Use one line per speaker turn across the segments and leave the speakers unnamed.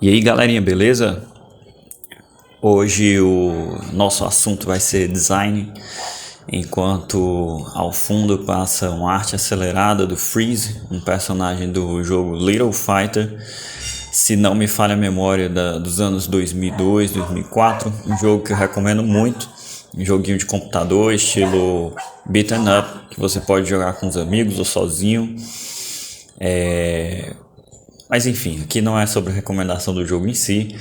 E aí, galerinha, beleza? Hoje o nosso assunto vai ser design, enquanto ao fundo passa uma arte acelerada do Freeze, um personagem do jogo Little Fighter, se não me falha a memória dos anos 2002, 2004, um jogo que eu recomendo muito, um joguinho de computador estilo beat'em up, que você pode jogar com os amigos ou sozinho. Mas enfim, aqui não é sobre a recomendação do jogo em si,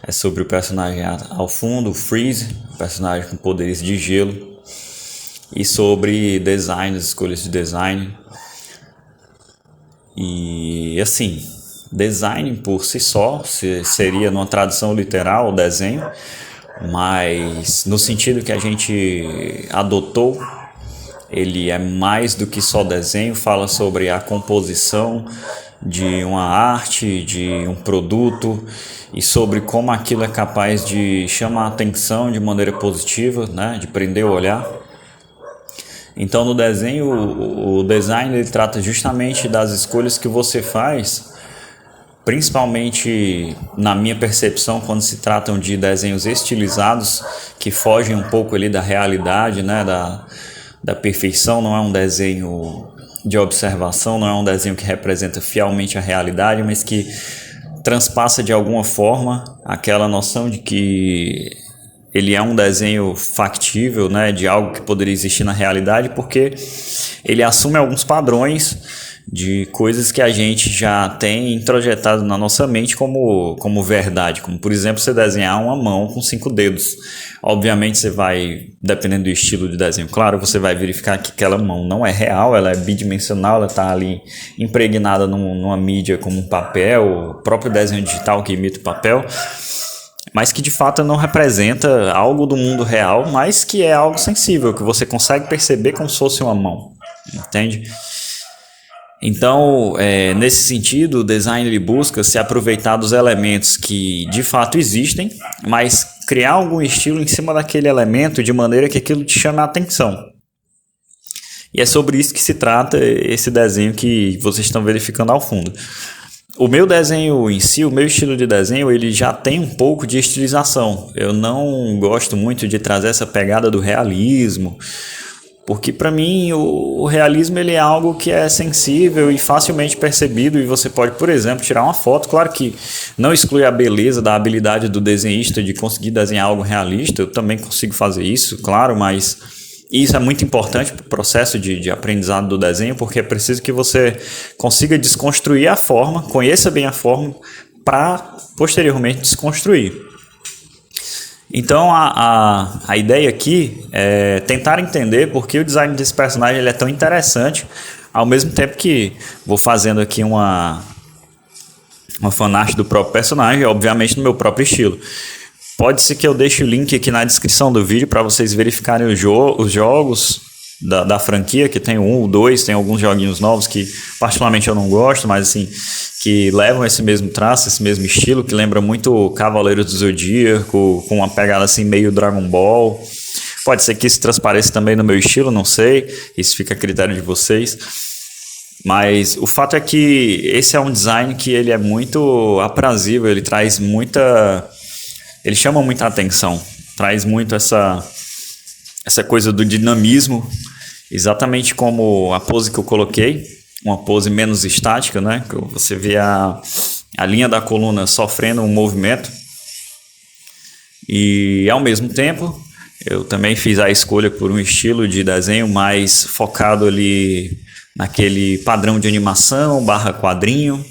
é sobre o personagem ao fundo, o Freeze, um personagem com poderes de gelo, e sobre design, as escolhas de design. E assim, design por si só seria numa tradução literal o desenho, mas no sentido que a gente adotou, ele é mais do que só desenho, fala sobre a composição de uma arte, de um produto e sobre como aquilo é capaz de chamar a atenção de maneira positiva, né? De prender o olhar. Então no desenho, o design ele trata justamente das escolhas que você faz, principalmente na minha percepção quando se tratam de desenhos estilizados que fogem um pouco ali da realidade, né? Da perfeição, não é um desenho de observação, não é um desenho que representa fielmente a realidade, mas que transpassa de alguma forma aquela noção de que ele é um desenho factível, né, de algo que poderia existir na realidade, porque ele assume alguns padrões de coisas que a gente já tem introjetado na nossa mente como verdade, como por exemplo você desenhar uma mão com 5 dedos. Obviamente você vai, dependendo do estilo de desenho, claro, você vai verificar que aquela mão não é real, ela é bidimensional, ela está ali impregnada numa mídia como um papel, o próprio desenho digital que imita o papel, mas que de fato não representa algo do mundo real, mas que é algo sensível, que você consegue perceber como se fosse uma mão, entende? Então, nesse sentido, o design ele busca se aproveitar dos elementos que de fato existem, mas criar algum estilo em cima daquele elemento de maneira que aquilo te chame a atenção. E é sobre isso que se trata esse desenho que vocês estão verificando ao fundo. O meu desenho em si, o meu estilo de desenho, ele já tem um pouco de estilização. Eu não gosto muito de trazer essa pegada do realismo, porque para mim o realismo ele é algo que é sensível e facilmente percebido, e você pode, por exemplo, tirar uma foto. Claro que não exclui a beleza da habilidade do desenhista de conseguir desenhar algo realista, eu também consigo fazer isso, claro, mas isso é muito importante para o processo de aprendizado do desenho, porque é preciso que você consiga desconstruir a forma, conheça bem a forma, para posteriormente desconstruir. Então a ideia aqui é tentar entender por que o design desse personagem ele é tão interessante, ao mesmo tempo que vou fazendo aqui uma fanart do próprio personagem, obviamente no meu próprio estilo. Pode ser que eu deixe o link aqui na descrição do vídeo para vocês verificarem os jogos da franquia, que tem o 1, o 2, tem alguns joguinhos novos que particularmente eu não gosto, mas assim, que levam esse mesmo traço, esse mesmo estilo, que lembra muito Cavaleiros do Zodíaco, com uma pegada assim meio Dragon Ball. Pode ser que isso transpareça também no meu estilo, não sei, isso fica a critério de vocês. Mas o fato é que esse é um design que ele é muito aprazível, ele traz ele chama muita atenção, traz muito essa coisa do dinamismo, exatamente como a pose que eu coloquei, uma pose menos estática, né? Que você vê a linha da coluna sofrendo um movimento, e ao mesmo tempo eu também fiz a escolha por um estilo de desenho mais focado ali naquele padrão de animação / quadrinho.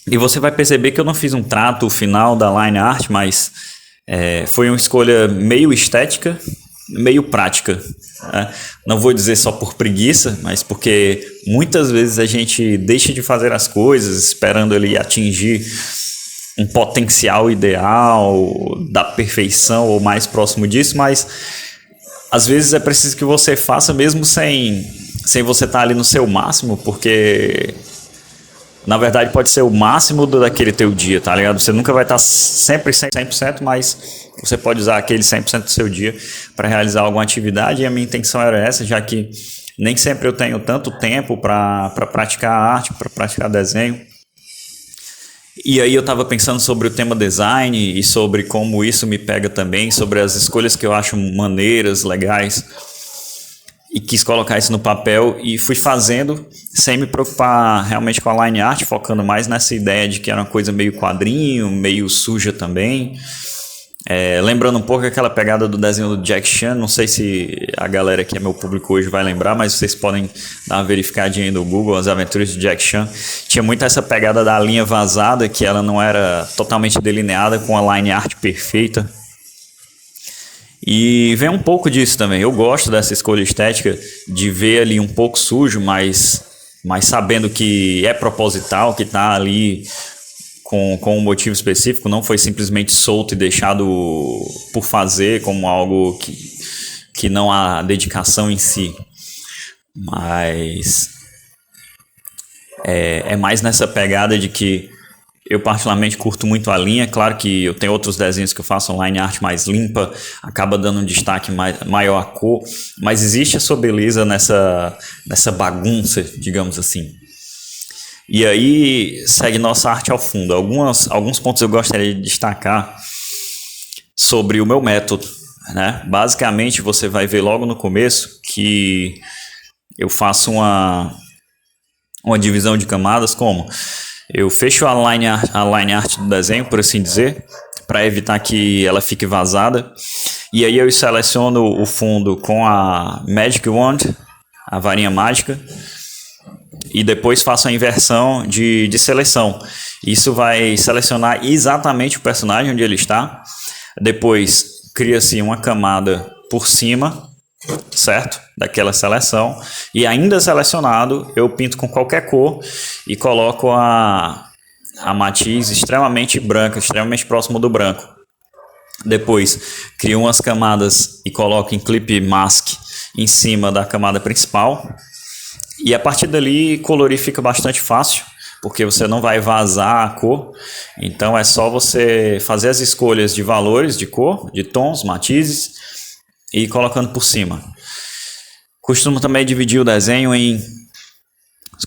E você vai perceber que eu não fiz um trato final da line art, mas foi uma escolha meio estética, meio prática. Né? Não vou dizer só por preguiça, mas porque muitas vezes a gente deixa de fazer as coisas esperando ele atingir um potencial ideal da perfeição ou mais próximo disso, mas às vezes é preciso que você faça mesmo sem você estar ali no seu máximo, porque na verdade pode ser o máximo daquele teu dia, tá ligado? Você nunca vai estar sempre 100%, mas você pode usar aquele 100% do seu dia para realizar alguma atividade, e a minha intenção era essa, já que nem sempre eu tenho tanto tempo para praticar arte, para praticar desenho. E aí eu estava pensando sobre o tema design e sobre como isso me pega também, sobre as escolhas que eu acho maneiras, legais, e quis colocar isso no papel e fui fazendo sem me preocupar realmente com a line art, focando mais nessa ideia de que era uma coisa meio quadrinho, meio suja também. Lembrando um pouco aquela pegada do desenho do Jack Chan, não sei se a galera que é meu público hoje vai lembrar, mas vocês podem dar uma verificadinha aí no Google, As Aventuras de Jack Chan. Tinha muito essa pegada da linha vazada, que ela não era totalmente delineada com a line art perfeita. E vem um pouco disso também. Eu gosto dessa escolha estética, de ver ali um pouco sujo, mas sabendo que é proposital, que está ali com um motivo específico, não foi simplesmente solto e deixado por fazer como algo que não há dedicação em si. Mas é mais nessa pegada de que eu particularmente curto muito a linha. Claro que eu tenho outros desenhos que eu faço online art mais limpa, acaba dando um destaque maior à cor, mas existe a sua beleza nessa bagunça, digamos assim. E aí segue nossa arte ao fundo. Alguns pontos eu gostaria de destacar sobre o meu método, né? Basicamente você vai ver logo no começo que eu faço uma divisão de camadas. Como eu fecho a line art do desenho, por assim dizer, para evitar que ela fique vazada. E aí eu seleciono o fundo com a Magic Wand, a varinha mágica, e depois faço a inversão de seleção. Isso vai selecionar exatamente o personagem onde ele está. Depois cria-se uma camada por cima, certo? Daquela seleção. E ainda selecionado, eu pinto com qualquer cor e coloco a matiz extremamente branca, extremamente próximo do branco. Depois crio umas camadas e coloco em clip mask em cima da camada principal. E a partir dali colorir fica bastante fácil, porque você não vai vazar a cor. Então é só você fazer as escolhas de valores de cor, de tons, matizes, e ir colocando por cima. Costumo também dividir o desenho em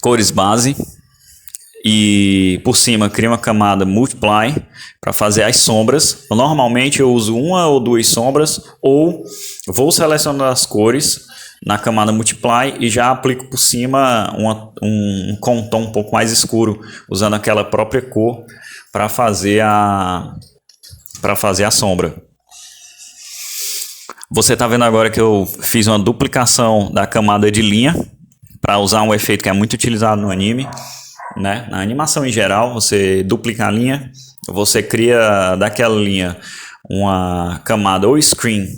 cores base e por cima crio uma camada multiply para fazer as sombras. Normalmente eu uso uma ou duas sombras, ou vou selecionando as cores na camada multiply e já aplico por cima um contorno um pouco mais escuro, usando aquela própria cor para fazer a sombra. Você está vendo agora que eu fiz uma duplicação da camada de linha para usar um efeito que é muito utilizado no anime, né? Na animação em geral, você duplica a linha, você cria daquela linha uma camada ou screen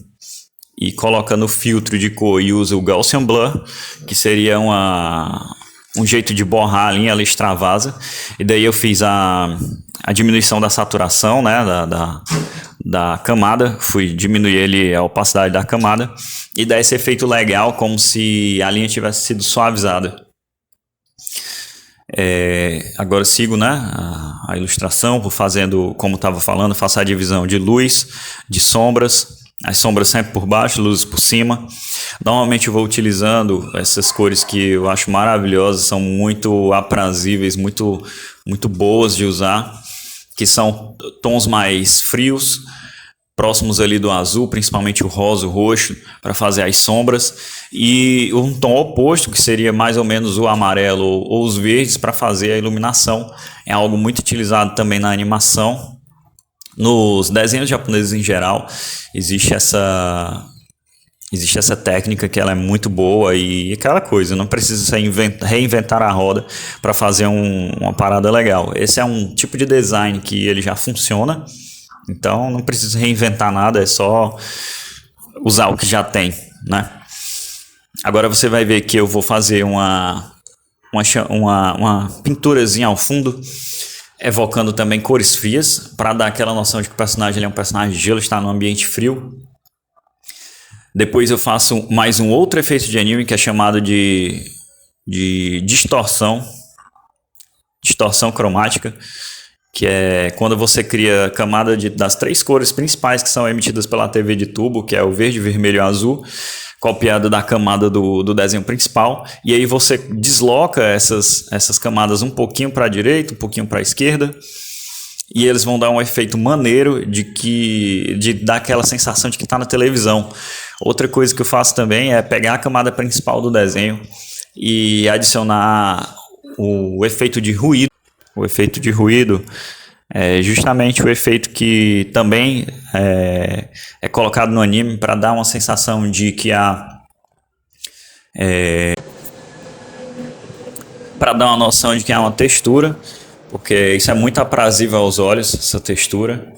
e coloca no filtro de cor e usa o Gaussian Blur, que seria um jeito de borrar a linha, ela extravasa. E daí eu fiz a diminuição da saturação, né, da camada, fui diminuir a opacidade da camada e dar esse efeito legal, como se a linha tivesse sido suavizada. Agora sigo, né, a ilustração, vou fazendo, como estava falando, faço a divisão de luz, de sombras, as sombras sempre por baixo, luzes por cima. Normalmente eu vou utilizando essas cores que eu acho maravilhosas, são muito aprazíveis, muito, muito boas de usar, que são tons mais frios, próximos ali do azul, principalmente o rosa, o roxo, para fazer as sombras, e um tom oposto, que seria mais ou menos o amarelo ou os verdes, para fazer a iluminação. É algo muito utilizado também na animação. Nos desenhos japoneses em geral, existe essa técnica que ela é muito boa e aquela coisa, não precisa reinventar a roda para fazer uma parada legal. Esse é um tipo de design que ele já funciona, então não precisa reinventar nada, é só usar o que já tem, né? Agora você vai ver que eu vou fazer uma pinturazinha ao fundo, evocando também cores frias, para dar aquela noção de que o personagem é um personagem de gelo, está num ambiente frio. Depois eu faço mais um outro efeito de anime que é chamado de distorção cromática, que é quando você cria camada das três cores principais que são emitidas pela TV de tubo, que é o verde, vermelho e azul, copiado da camada do desenho principal, e aí você desloca essas camadas um pouquinho para a direita, um pouquinho para a esquerda, e eles vão dar um efeito maneiro de dar aquela sensação de que está na televisão. Outra coisa que eu faço também é pegar a camada principal do desenho e adicionar o efeito de ruído. O efeito de ruído é justamente o efeito que também é colocado no anime para dar uma sensação de que para dar uma noção de que há uma textura, porque isso é muito aprazível aos olhos, essa textura.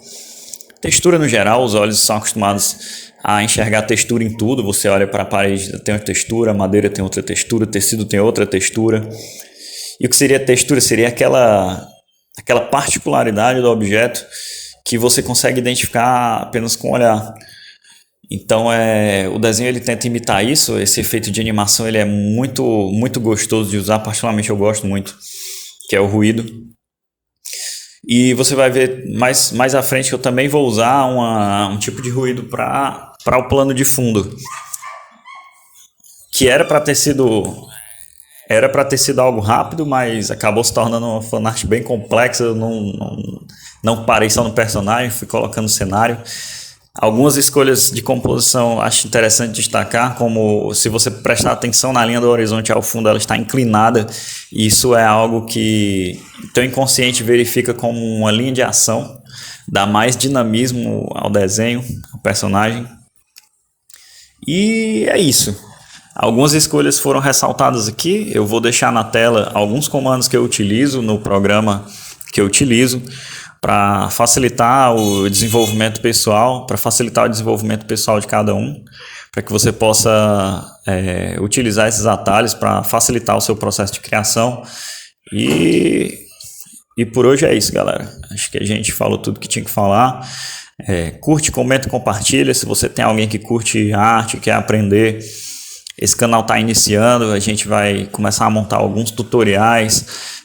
Textura no geral, os olhos são acostumados a enxergar textura em tudo. Você olha para a parede, tem uma textura, a madeira tem outra textura, o tecido tem outra textura. E o que seria textura? Seria aquela particularidade do objeto que você consegue identificar apenas com o olhar. Então o desenho ele tenta imitar isso. Esse efeito de animação ele é muito, muito gostoso de usar, particularmente eu gosto muito, que é o ruído. E você vai ver mais à frente que eu também vou usar um tipo de ruído para o plano de fundo, que era para ter sido algo rápido, mas acabou se tornando uma fanart bem complexa. Eu não parei só no personagem, fui colocando no cenário. Algumas escolhas de composição acho interessante destacar, como se você prestar atenção na linha do horizonte ao fundo, ela está inclinada. Isso é algo que teu inconsciente verifica como uma linha de ação, dá mais dinamismo ao desenho, ao personagem. E é isso. Algumas escolhas foram ressaltadas aqui. Eu vou deixar na tela alguns comandos que eu utilizo no programa que eu utilizo para facilitar o desenvolvimento pessoal, de cada um, para que você possa utilizar esses atalhos para facilitar o seu processo de criação. E por hoje é isso, galera. Acho que a gente falou tudo que tinha que falar. Curte, comenta, compartilha. Se você tem alguém que curte arte, quer aprender, esse canal está iniciando. A gente vai começar a montar alguns tutoriais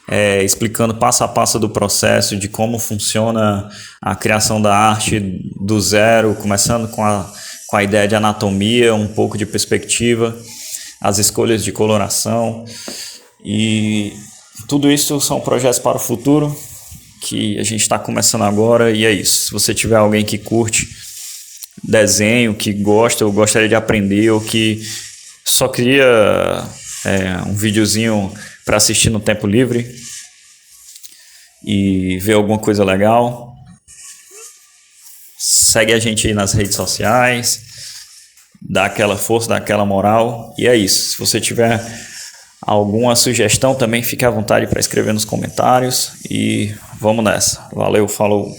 explicando passo a passo do processo de como funciona a criação da arte do zero, começando com a ideia de anatomia, um pouco de perspectiva, as escolhas de coloração, e tudo isso são projetos para o futuro que a gente está começando agora. E é isso. Se você tiver alguém que curte desenho, que gosta ou gostaria de aprender, ou que só queria um videozinho para assistir no tempo livre e ver alguma coisa legal, segue a gente aí nas redes sociais, dá aquela força, dá aquela moral. E é isso. Se você tiver alguma sugestão também, fique à vontade para escrever nos comentários, e vamos nessa. Valeu, falou!